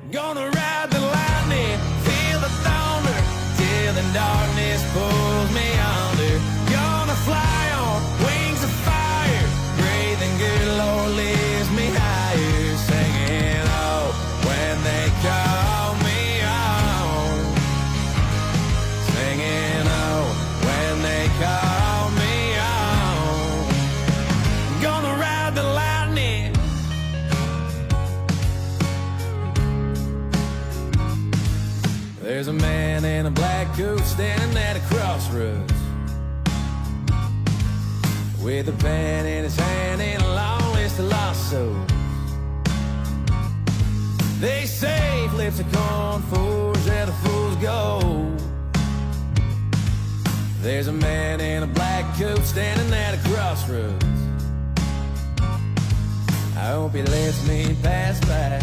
Gonna ride the lightning, feel the thunder, till the darkness pulls me under. Gonna fly on wings of fire, breathing good, Lord lifts me higher. Singing, oh, when they call me on. Singing, oh, when they call me on. Gonna ride the lightning. There's a man in a black coat standing at a crossroads, with a pen in his hand and a long list of lost souls. They say flips a coin for where the fools go. There's a man in a black coat standing at a crossroads. I hope he lets me pass by.